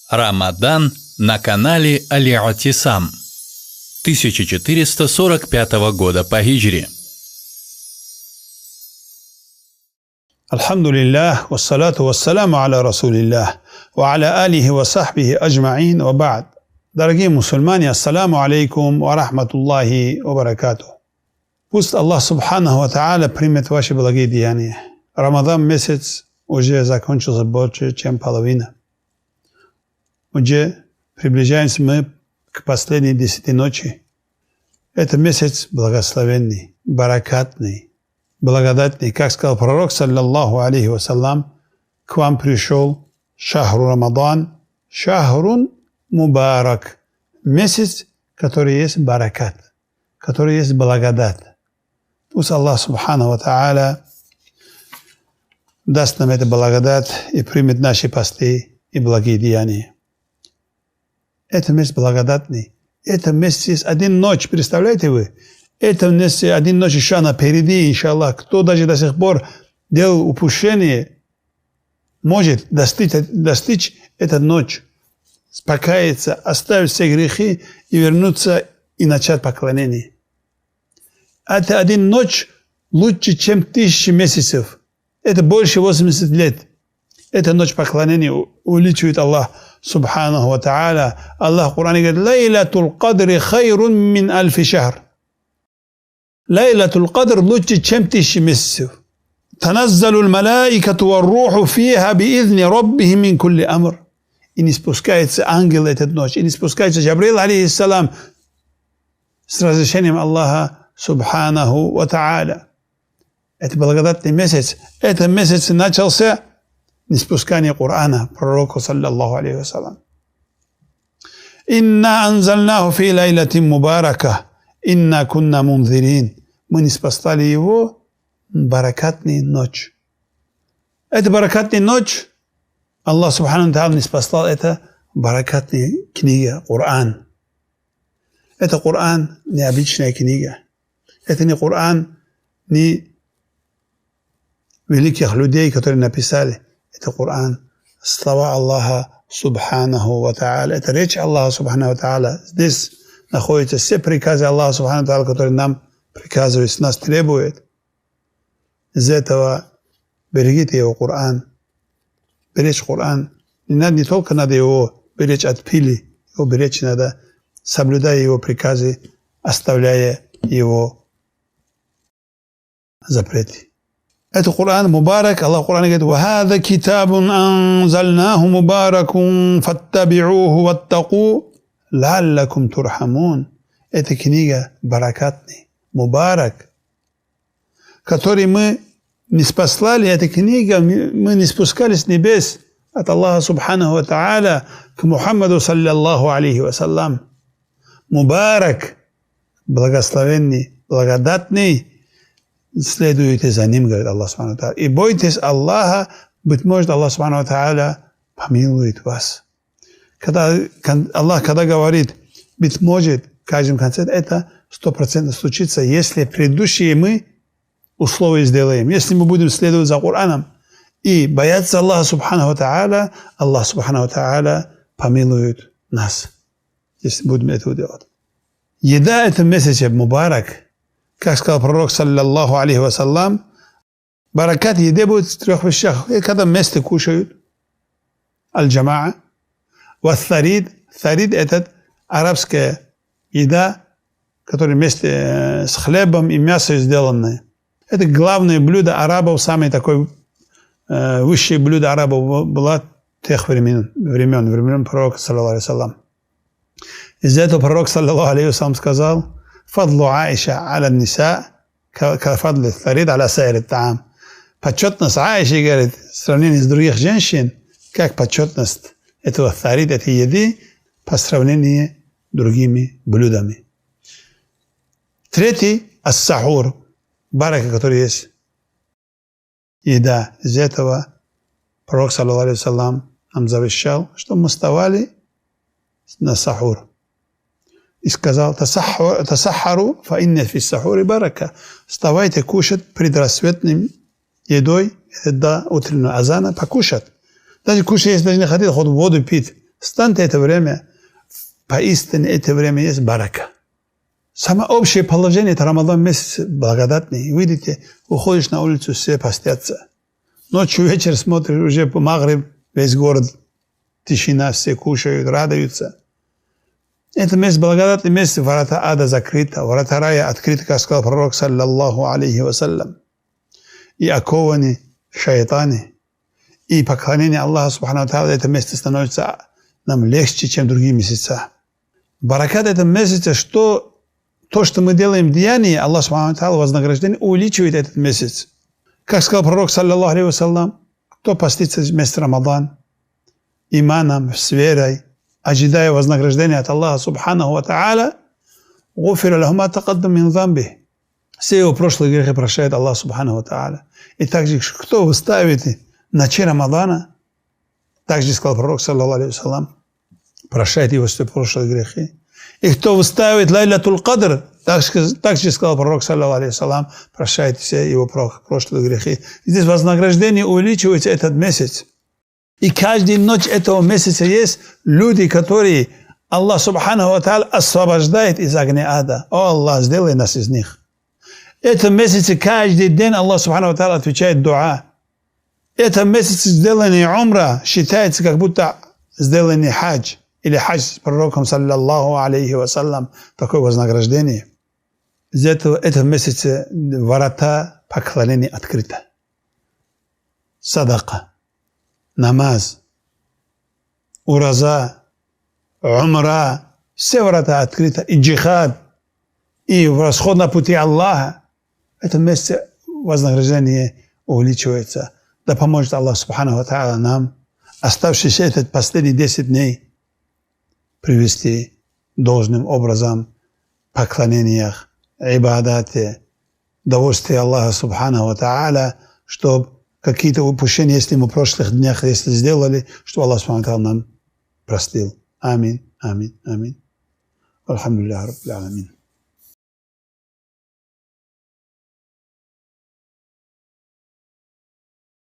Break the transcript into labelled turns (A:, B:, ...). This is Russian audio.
A: Рамадан на канале Аль-И'тисам 1445 года по хиджре.
B: Альхамдулиллах, вассалату вассаламу аля расулиллах, ва аля алихи ва сахбихи аджмаин, ва ба'д. Дорогие мусульмане, ассаламу алейкум ва рахматуллахи ва баракатух. Пусть Аллах Субханаху ва Тааля примет ваши благие деяния. Рамадан месяц уже закончился больше, чем половина. Уже приближаемся мы к последней 10 ночи. Это месяц благословенный, баракатный, благодатный. Как сказал пророк, саллаллаху алейхи вассалям, к вам пришел шахру Рамадан, шахрун мубарак. Месяц, который есть баракат, который есть благодать. Пусть Аллах Субханаху ва Тааля даст нам эту благодать и примет наши посты и благие деяния. Это месяц благодатный. Это месяц есть один ночь, представляете вы? Это месяц один ночь еще напереди, иншаллах. Кто даже до сих пор делал упущение, может достичь эту ночь, покаяться, оставить все грехи и вернуться и начать поклонение. Это один ночь лучше, чем 1000 месяцев. Это больше 80 лет. Эта ночь поклонения увеличивает Аллах Субханаху ва Тааля. Аллах в Коране говорит: «Лайлатул кадри хайрун мин альфи шахр». Лайлатул кадр лучше, чем 1000 месяцев. «Таназзалул малаикату ва руху фиха биизни раббихи мин кулли амр». И не спускается ангел эту ночь, и не спускается Джабрил, алейхиссалам, с разрешением Аллаха Субханаху ва Тааля. Это благодатный месяц. Этот месяц начался не спускание Корана пророку, саллаллаху алейхи вассалям. «Инна анзальнаху фи лайлатин мубарака, инна кунна мунзирин». Мы не спаслали его баракатную ночь. Это баракатная ночь. Аллах Субхану Тааля не спаслал это баракатная книга, Коран. Это Коран необычная книга. Это не Коран, не великих людей, которые написали. Это Коран, слова Аллаха Субханаху ва Тааля. Это речь Аллаха Субханаху ва Тааля. Здесь находятся все приказы Аллаха Субханаху ва Тааля, которые нам приказывают, нас требует. Из этого берегите его Коран. Беречь Коран. Не только надо его беречь от пыли, его беречь надо, соблюдая его приказы, оставляя его запреты. Это Коран мубарак. Аллах в Коране говорит: «Вахада китабун анзальнаху мубаракун фаттаби'уху ваттаку лаллакум турхамун». Это книга баракатный, мубарак, который мы не спаслали. Эта книга мы не спускали с небес от Аллаха Субханаху ва Тааля к Мухаммаду саллаллаху алейхи вассалям. Мубарак, благословенный, благодатный. Следуйте за ним, говорит Аллах Субхану ва Тааля. И бойтесь Аллаха, быть может, Аллах Субхану ва Тааля помилует вас. Аллах, когда говорит, быть может, в каждом конце, это 100% случится, если предыдущие мы условия сделаем. Если мы будем следовать за Кораном и бояться Аллаха Субхану ва Тааля, Аллах Субхану ва Тааля помилует нас, если будем это делать. Еда это месяц мубарак. Как сказал пророк, саллаллаху алейхи вассалям, баракат еды будет в 3 вещах. И когда вместе кушают, аль-джамаа, ваth-тарид. Тарид – это арабская еда, которая вместе с хлебом и мясом сделанная. Это главное блюдо арабов, самое такое высшее блюдо арабов было тех времен пророка, саллаллаху алейхи вассалям. Из-за этого пророк, саллаллаху алейхи вассалям, сказал: «Фадлу Аиша аля ниса, кафадли тарид аля сайри таам». Почетность Аиши, говорит, в сравнении с других женщин, как почетность этого тарид, этой еды, по сравнению с другими блюдами. Третий – ас-сахур, барака, который есть еда. Из этого пророк, саллаллаху алейхи вассалям, нам завещал, что мы вставали на сахур. И сказал: «Тасахару, фа инна фи сахури барака». Вставайте кушать предрассветным едой, до утреннего азана покушать. Даже кушать, если даже не хотите, хоть воду пить. станьте это время, поистине это время есть барака. Самое общее положение – это Рамадан месяц благодатный. Видите, уходишь на улицу, все постятся. Ночью, вечер смотришь, уже по Магриб, весь город, тишина, все кушают, радуются. Это месяц благодатный месяц, ворота ада закрыты, ворота рая открыты, как сказал пророк, саллаллаху алейхи вассалям. И окованы шайтаны. И поклонение Аллаху субхану ва тааля, это месяц становится нам легче, чем другие месяца. Баракат этого месяца, что то, что мы делаем в деянии, Аллах субхану ва тааля вознаграждение увеличивает этот месяц. Как сказал пророк, саллаллаху алейхи вассалям, кто постится в месяц Рамадан, иманом, с верой, ожидая вознаграждения от Аллаха субхану ва тааля, гуфира лаху ма тақаддам мин замби. Все его прошлые грехи прощает Аллах субхану ва тааля. И также, кто вы ставите в ночи Рамадана, также сказал пророк, саллаллаху алейхи вассалям, прощает его все прошлые грехи. И кто выставит лайлатул кадр, также сказал пророк, саллаллаху алейхи вассалям, прощает все его прошлые грехи. Здесь вознаграждение увеличивается этот месяц. И каждую ночь этого месяца есть люди, которые Аллах субхану ва тааля освобождает из огня ада. О Аллах, сделай нас из них. Это месяц каждый день Аллах субхану ва тааля отвечает дуа. Это месяц сделанный умра считается как будто сделанный хадж. Или хадж с пророком, саллаллаху алейхи вассалям, такое вознаграждение. Из этого месяца ворота поклонения открыты. Садака, намаз, ураза, умра, все ворота открыты. И джихад, и расход на пути Аллаха. Это месяц вознаграждение увеличивается. Да поможет Аллах субхану ва тааля нам оставшиеся этот последние 10 дней привести должным образом поклонениях, ибадате, довольствие Аллаха субхану ва тааля, чтобы какие-то упущения, если мы в прошлых днях если сделали, что Аллах субхану ва тааля нам простил. Амин, амин, амин. Алхамдулиллахи раббил аламин.